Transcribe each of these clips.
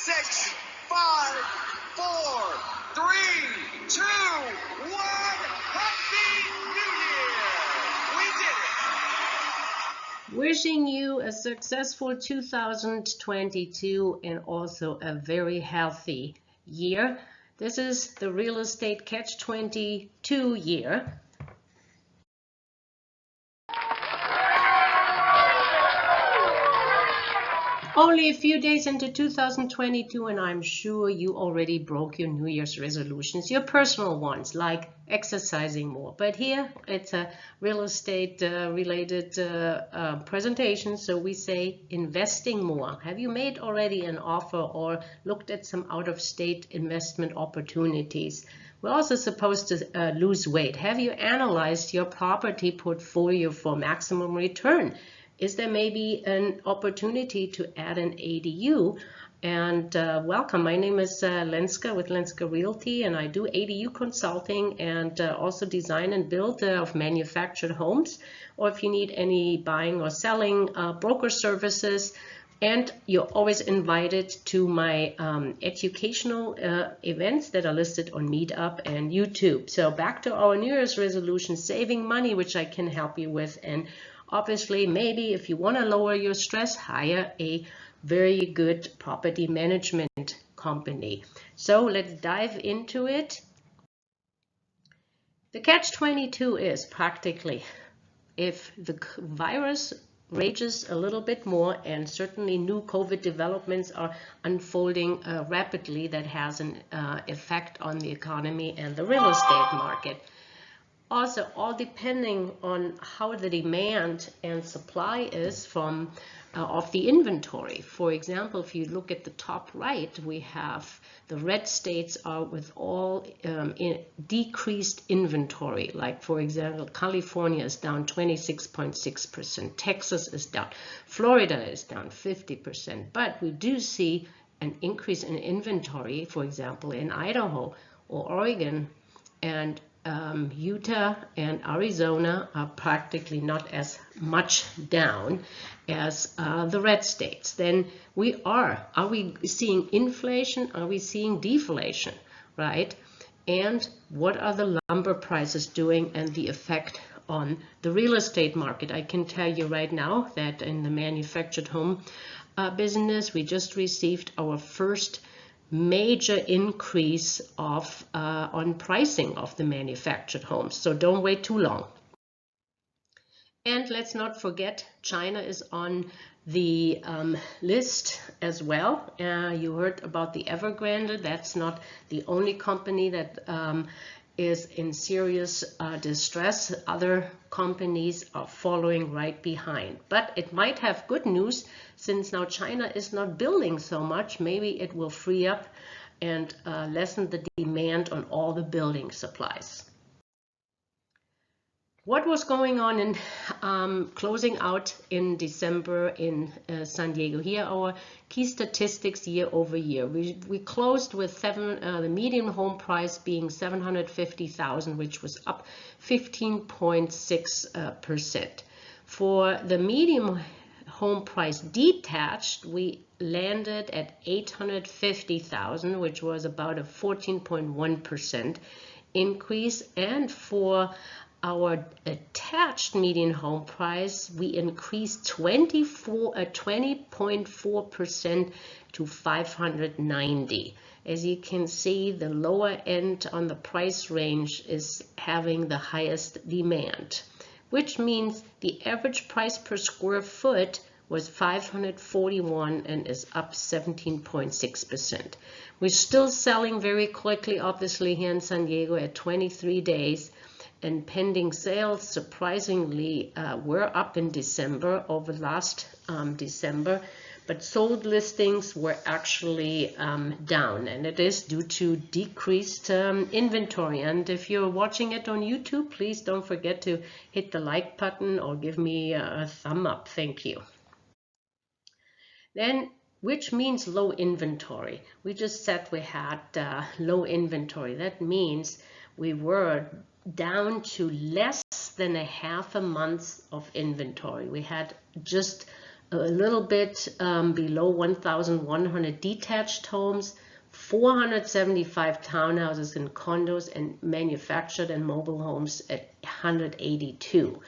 6, 5, 4, 3, 2, 1. Happy New Year! We did it! Wishing you a successful 2022 and also a very healthy year. This is the Real Estate Catch-22 year. Only a few days into 2022, and I'm sure you already broke your New Year's resolutions, your personal ones, like exercising more. But here it's a real estate related presentation, so we say investing more. Have you made already an offer or looked at some out-of-state investment opportunities? We're also supposed to lose weight. Have you analyzed your property portfolio for maximum return? Is there maybe an opportunity to add an ADU? And welcome, my name is Lenska with Lenska Realty, and I do ADU consulting and also design and build of manufactured homes. Or if you need any buying or selling broker services, and you're always invited to my educational events that are listed on Meetup and YouTube. So back to our New Year's resolution, saving money, which I can help you with. And obviously, maybe if you want to lower your stress, hire a very good property management company. So let's dive into it. The catch-22 is practically, if the virus rages a little bit more, and certainly new COVID developments are unfolding rapidly, that has an effect on the economy and the real estate market. Also, all depending on how the demand and supply is from of the inventory. For example, if you look at the top right, we have the red states are with all decreased inventory. Like, for example, California is down 26.6%, Texas is down, Florida is down 50%. But we do see an increase in inventory, for example, in Idaho or Oregon, and Utah and Arizona are practically not as much down as the red states. Then are we seeing inflation? Are we seeing deflation, right? And what are the lumber prices doing and the effect on the real estate market? I can tell you right now that in the manufactured home business, we just received our first major increase of on pricing of the manufactured homes. So don't wait too long. And let's not forget, China is on the list as well. You heard about the Evergrande. That's not the only company that is in serious distress. Other companies are following right behind. But it might have good news, since now China is not building so much. Maybe it will free up and lessen the demand on all the building supplies. What was going on in closing out in December in San Diego? Here are our key statistics year over year. We closed with the median home price being $750,000, which was up 15.6%. For the median home price detached, we landed at $850,000, which was about a 14.1% increase. And for our attached median home price, we increased 20.4% to $590,000. As you can see, the lower end on the price range is having the highest demand, which means the average price per square foot was $541 and is up 17.6%. We're still selling very quickly, obviously, here in San Diego at 23 days. And pending sales, surprisingly, were up in December over last December, but sold listings were actually down, and it is due to decreased inventory. And if you're watching it on YouTube, please don't forget to hit the like button or give me a thumb up. Thank you. Then, which means low inventory. We just said we had low inventory. That means we were down to less than a half a month of inventory. We had just a little bit below 1,100 detached homes, 475 townhouses and condos, and manufactured and mobile homes at 182.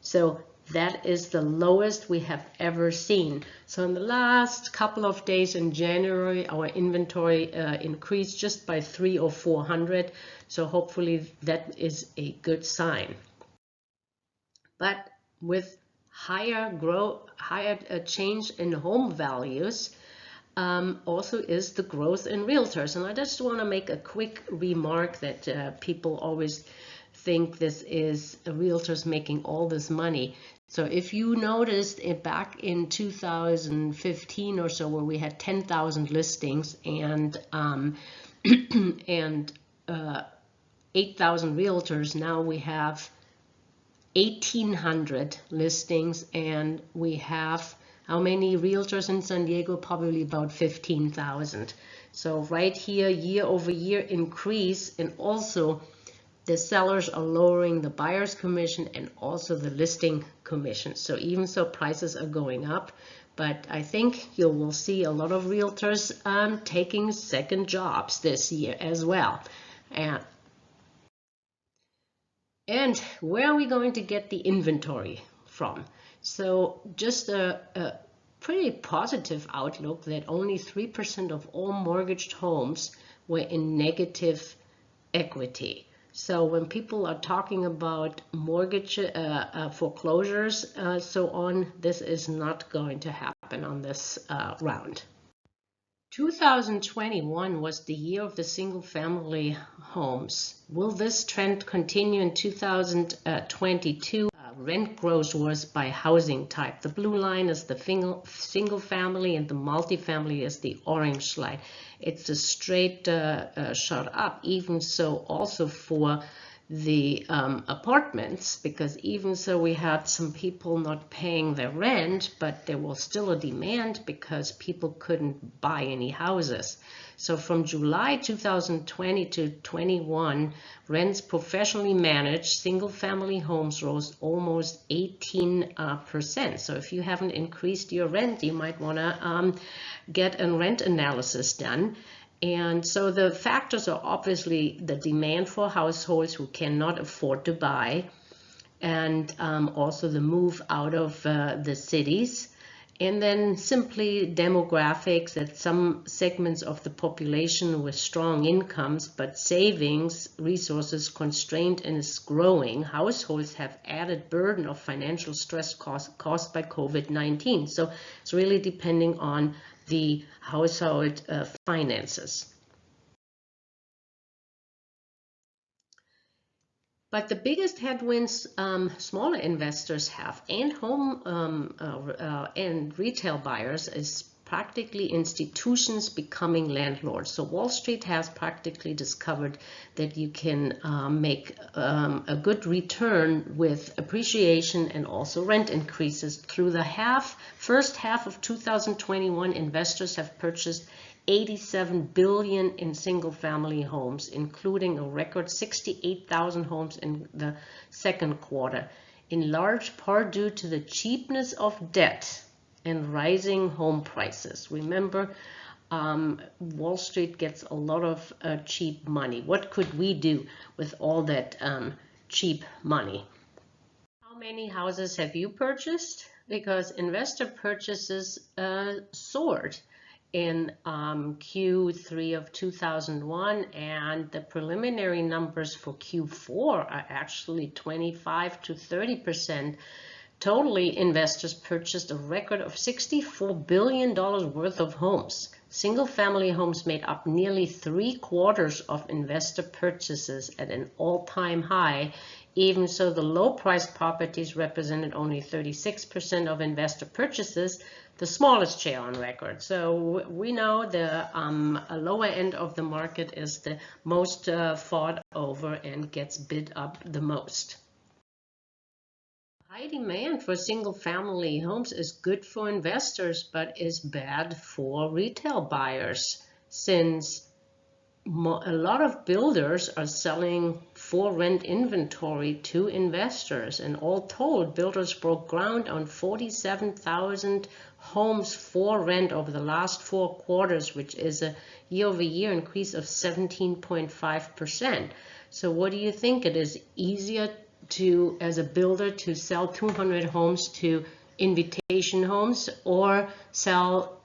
So that is the lowest we have ever seen. So in the last couple of days in January, our inventory increased just by 300 or 400. So hopefully that is a good sign. But with higher change in home values, also is the growth in realtors. And I just want to make a quick remark that people always think this is realtors making all this money. So if you noticed back in 2015 or so, where we had 10,000 listings and 8,000 realtors, now we have 1,800 listings, and we have how many realtors in San Diego? Probably about 15,000. So right here, year over year increase, and also the sellers are lowering the buyer's commission and also the listing commission. So even so, prices are going up, but I think you will see a lot of realtors taking second jobs this year as well. And where are we going to get the inventory from? So just a pretty positive outlook that only 3% of all mortgaged homes were in negative equity. So when people are talking about mortgage foreclosures, so on, this is not going to happen on this round. 2021 was the year of the single-family homes. Will this trend continue in 2022? Rent growth was by housing type. The blue line is the single-family and the multifamily is the orange line. It's a straight shot up. Even so, also for the apartments, because even so we had some people not paying their rent, but there was still a demand because people couldn't buy any houses. So from July 2020 to 21, rents professionally managed single-family homes rose almost 18%. So if you haven't increased your rent, you might want to get a rent analysis done. And so the factors are obviously the demand for households who cannot afford to buy, and also the move out of the cities, and then simply demographics, that some segments of the population with strong incomes but savings resources constrained and is growing. Households have added burden of financial stress caused by COVID-19. So it's really depending on the household finances. But the biggest headwinds smaller investors have, and home and retail buyers, is practically institutions becoming landlords. So Wall Street has practically discovered that you can make a good return with appreciation and also rent increases. Through the first half of 2021, investors have purchased 87 billion in single-family homes, including a record 68,000 homes in the second quarter, in large part due to the cheapness of debt and rising home prices. Remember, Wall Street gets a lot of cheap money. What could we do with all that cheap money? How many houses have you purchased? Because investor purchases soared in Q3 of 2001, and the preliminary numbers for Q4 are actually 25 to 30%. Totally, investors purchased a record of $64 billion worth of homes. Single-family homes made up nearly 3/4 of investor purchases at an all-time high. Even so, the low-priced properties represented only 36% of investor purchases, the smallest share on record. So we know the lower end of the market is the most fought over and gets bid up the most. High demand for single-family homes is good for investors, but is bad for retail buyers, since a lot of builders are selling for rent inventory to investors, and all told, builders broke ground on 47,000 homes for rent over the last 4 quarters, which is a year-over-year increase of 17.5%. So what do you think? It is easier to, as a builder, to sell 200 homes to invitation homes, or sell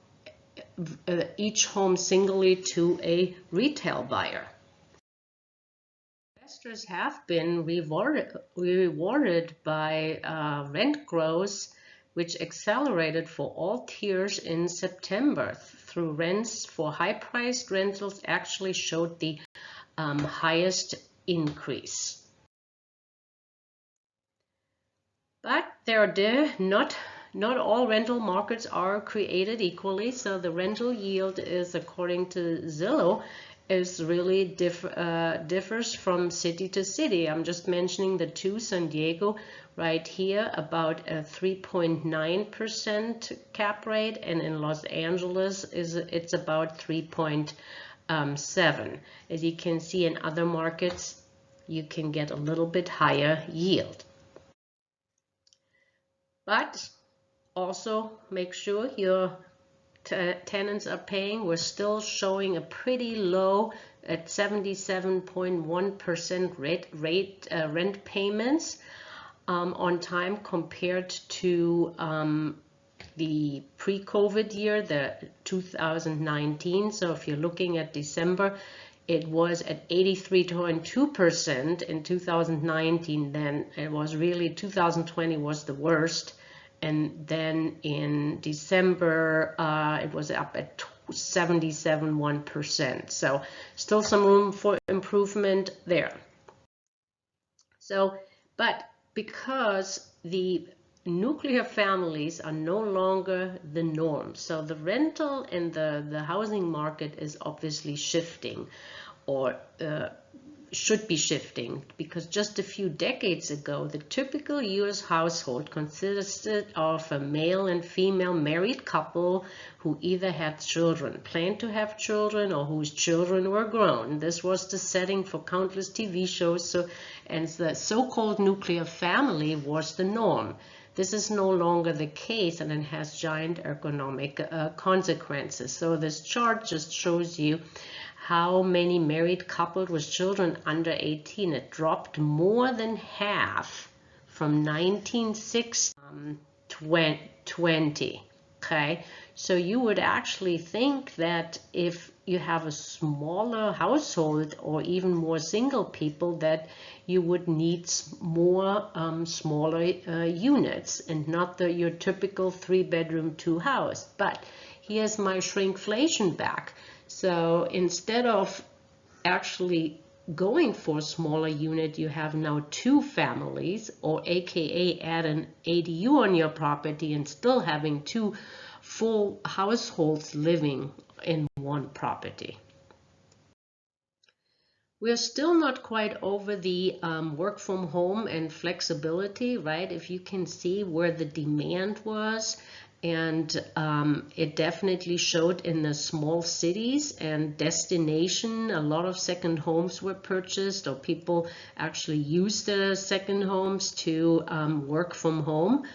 each home singly to a retail buyer? Investors have been rewarded by rent growth, which accelerated for all tiers in September, through rents for high-priced rentals actually showed the highest increase. But not all rental markets are created equally. So the rental yield is, according to Zillow, is really differs from city to city. I'm just mentioning the two. San Diego right here, about a 3.9% cap rate, and in Los Angeles it's about 3.7. As you can see, in other markets you can get a little bit higher yield. But also make sure your tenants are paying. We're still showing a pretty low at 77.1% rent payments on time, compared to the pre-COVID year, the 2019. So if you're looking at December, it was at 83.2% in 2019. Then it was really 2020 was the worst, and then in December it was up at 77.1%. So still some room for improvement there. So, but because the nuclear families are no longer the norm, so the rental and the housing market is obviously shifting, or should be shifting, because just a few decades ago the typical US household consisted of a male and female married couple who either had children, planned to have children, or whose children were grown. This was the setting for countless TV shows, and the so-called nuclear family was the norm. This is no longer the case, and it has giant economic consequences. So this chart just shows you how many married couples with children under 18. It dropped more than half from 1960 to 20. Okay, so you would actually think that if you have a smaller household, or even more single people, that you would need more smaller units, and not your typical 3-bedroom 2-house. But here's my shrinkflation back. So instead of actually going for a smaller unit, you have now 2 families, or AKA add an ADU on your property, and still having 2 full households living in one property. We're still not quite over the work from home and flexibility, right? If you can see where the demand was, and it definitely showed in the small cities and destination. A lot of second homes were purchased, or people actually used the second homes to work from home.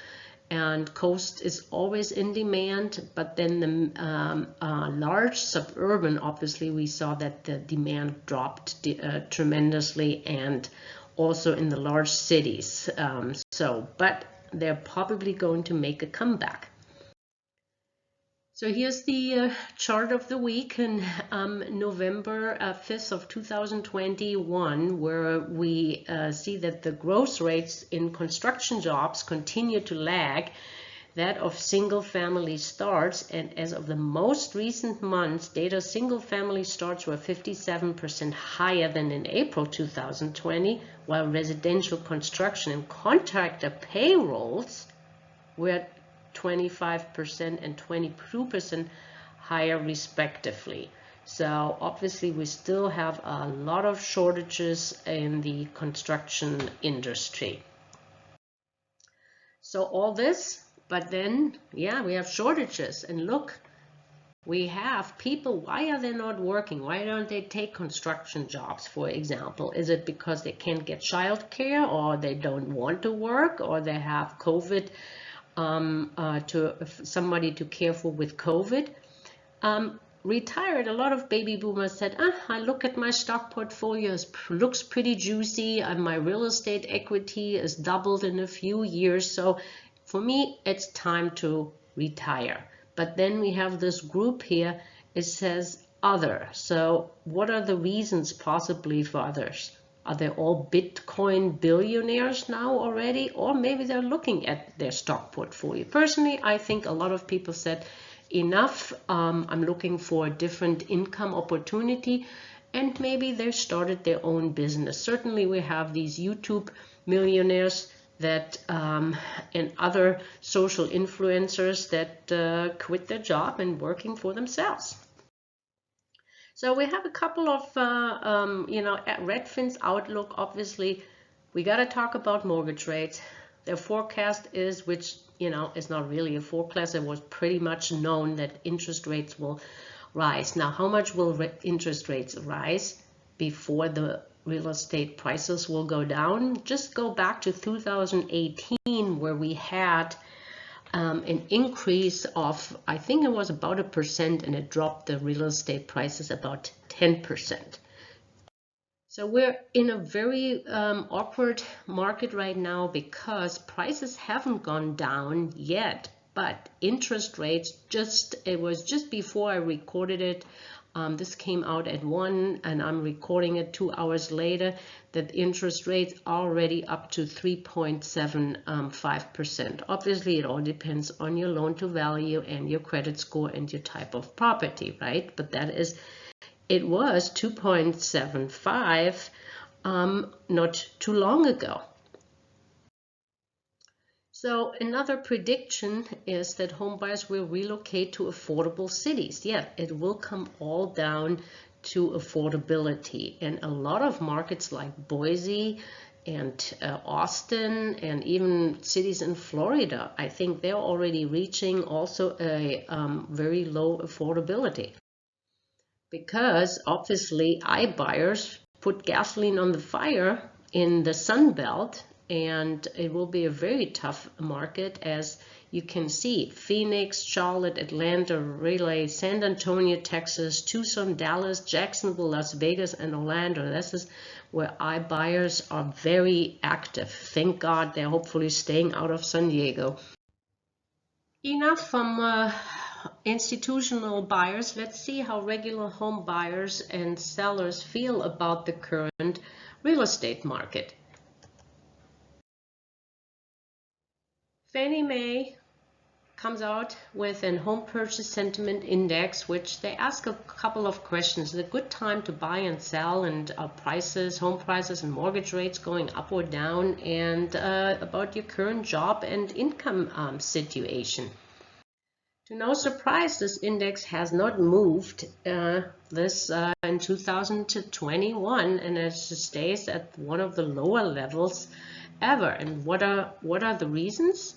And coast is always in demand, but then the large suburban, obviously we saw that the demand dropped tremendously, and also in the large cities. But they're probably going to make a comeback. So here's the chart of the week in November 5th of 2021, where we see that the growth rates in construction jobs continue to lag that of single-family starts, and as of the most recent months, data single-family starts were 57% higher than in April 2020, while residential construction and contractor payrolls were 25% and 22% higher respectively. So obviously we still have a lot of shortages in the construction industry. So all this, but then yeah, we have shortages, and look, we have people, why are they not working? Why don't they take construction jobs, for example? Is it because they can't get childcare, or they don't want to work, or they have COVID, somebody to care for with COVID? Retired, a lot of baby boomers said, I look at my stock portfolio, it looks pretty juicy, and my real estate equity is doubled in a few years, so for me it's time to retire. But then we have this group here, it says other. So what are the reasons possibly for others? Are they all Bitcoin billionaires now already? Or maybe they're looking at their stock portfolio. Personally, I think a lot of people said, enough, I'm looking for a different income opportunity, and maybe they started their own business. Certainly we have these YouTube millionaires that and other social influencers that quit their job and working for themselves. So we have a couple of at Redfin's outlook. Obviously we got to talk about mortgage rates. Their forecast is, which is not really a forecast, it was pretty much known that interest rates will rise. Now, how much will interest rates rise before the real estate prices will go down? Just go back to 2018, where we had an increase of, I think it was about 1%, and it dropped the real estate prices about 10%. So we're in a very awkward market right now, because prices haven't gone down yet, but interest rates it was just before I recorded it. This came out at 1, and I'm recording it 2 hours later, that interest rates are already up to 3.75%. Obviously, it all depends on your loan to value and your credit score and your type of property, right? But it was 2.75 not too long ago. So another prediction is that homebuyers will relocate to affordable cities. Yeah, it will come all down to affordability. And a lot of markets like Boise and Austin, and even cities in Florida, I think they're already reaching also a very low affordability. Because obviously Ibuyers put gasoline on the fire in the Sunbelt, and it will be a very tough market, as you can see. Phoenix, Charlotte, Atlanta, Raleigh, San Antonio, Texas, Tucson, Dallas, Jacksonville, Las Vegas, and Orlando. This is where Ibuyers are very active. Thank God they're hopefully staying out of San Diego. Enough from institutional buyers. Let's see how regular home buyers and sellers feel about the current real estate market. Fannie Mae comes out with a home purchase sentiment index, which they ask a couple of questions. Is it a good time to buy and sell, and prices, home prices and mortgage rates going up or down, and about your current job and income situation. To no surprise, this index has not moved in 2021, and it stays at one of the lower levels ever. And what are the reasons?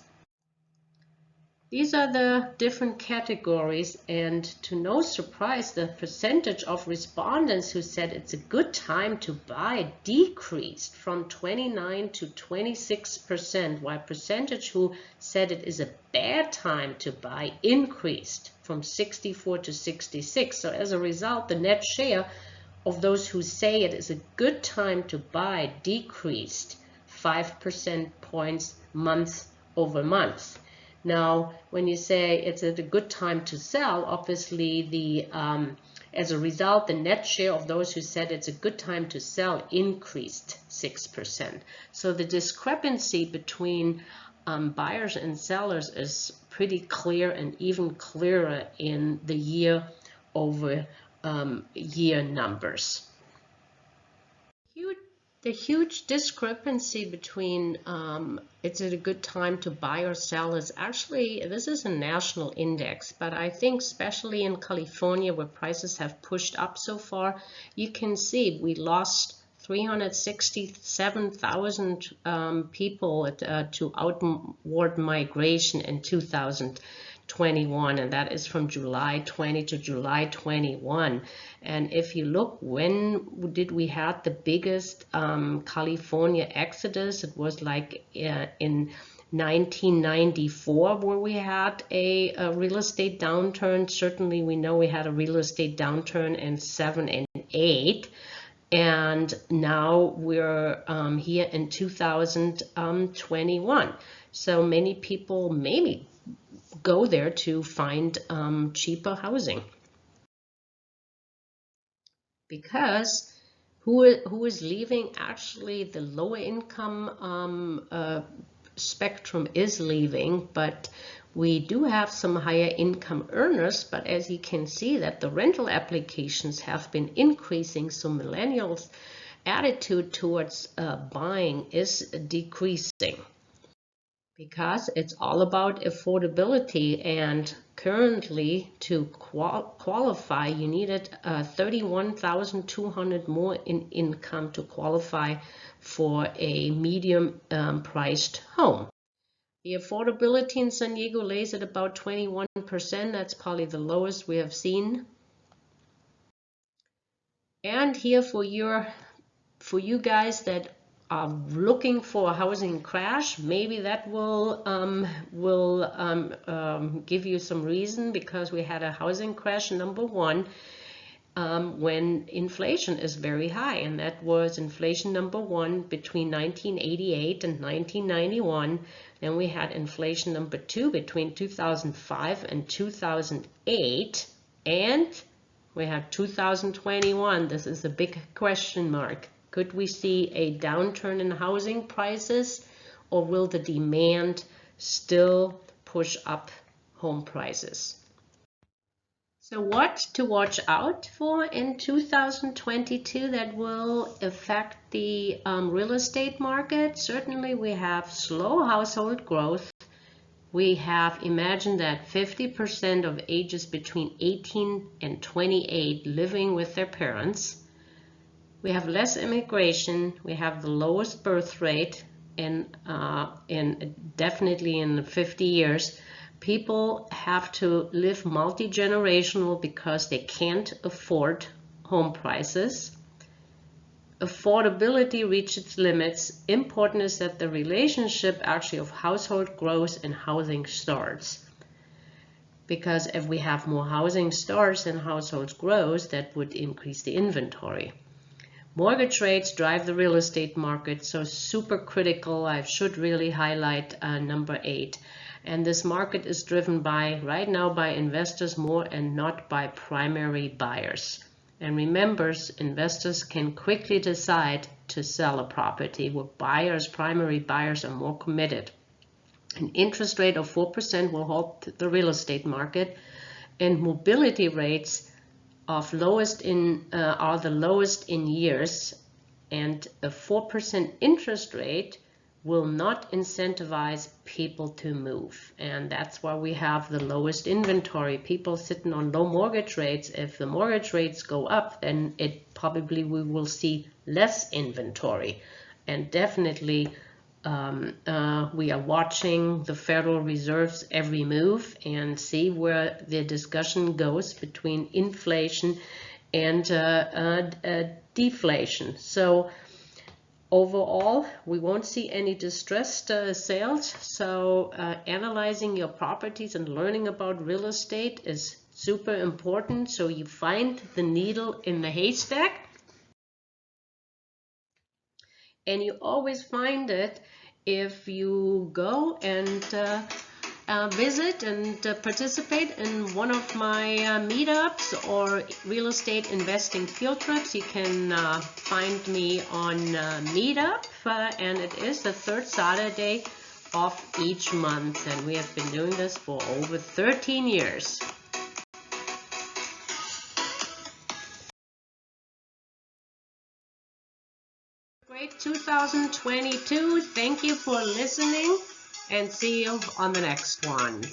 These are the different categories, and to no surprise, the percentage of respondents who said it's a good time to buy decreased from 29 to 26%, while percentage who said it is a bad time to buy increased from 64 to 66. So as a result, the net share of those who say it is a good time to buy decreased 5% points month over month. Now, when you say it's a good time to sell, obviously as a result, the net share of those who said it's a good time to sell increased 6%. So the discrepancy between buyers and sellers is pretty clear, and even clearer in the year-over-year numbers. The huge discrepancy between it's a good time to buy or sell is actually, this is a national index, but I think especially in California, where prices have pushed up so far, you can see we lost 367,000 people to outward migration in 2020. 21, and that is from July 20 to July 21. And if you look, when did we have the biggest California exodus? It was like in 1994 where we had a real estate downturn. Certainly we know we had a real estate downturn in 7 and 8. And now we're here in 2021. So many people maybe go there to find cheaper housing. Because who is leaving? Actually, the lower income spectrum is leaving, but we do have some higher income earners. But as you can see that the rental applications have been increasing, so millennials' attitude towards buying is decreasing, because it's all about affordability. And currently to qualify you needed 31,200 more in income to qualify for a medium priced home. The affordability in San Diego lays at about 21%. That's probably the lowest we have seen. And here for you guys that are looking for a housing crash, maybe that will give you some reason, because we had a housing crash, number one, when inflation is very high, and that was inflation number one between 1988 and 1991. Then we had inflation number two between 2005 and 2008, and we have 2021. This is a big question mark. Could we see a downturn in housing prices, or will the demand still push up home prices? So what to watch out for in 2022 that will affect the real estate market? Certainly we have slow household growth. We have imagined that 50% of ages between 18 and 28 living with their parents. We have less immigration. We have the lowest birth rate in definitely in 50 years. People have to live multi-generational because they can't afford home prices. Affordability reaches its limits. Important is that the relationship actually of household growth and housing starts. Because if we have more housing starts than household growth, that would increase the inventory. Mortgage rates drive the real estate market, so super critical. I should really highlight number 8. And this market is driven by, right now, by investors more and not by primary buyers. And remember, investors can quickly decide to sell a property, where buyers, primary buyers, are more committed. An interest rate of 4% will halt the real estate market, and mobility rates are the lowest in years, and a 4% interest rate will not incentivize people to move. And that's why we have the lowest inventory. People sitting on low mortgage rates. If the mortgage rates go up, then we will see less inventory. And definitely we are watching the Federal Reserve's every move and see where the discussion goes between inflation and deflation. So overall, we won't see any distressed sales. So analyzing your properties and learning about real estate is super important. So you find the needle in the haystack. And you always find it if you go and visit and participate in one of my meetups or real estate investing field trips. You can find me on Meetup, and it is the third Saturday of each month, and we have been doing this for over 13 years. Great 2022. Thank you for listening, and see you on the next one.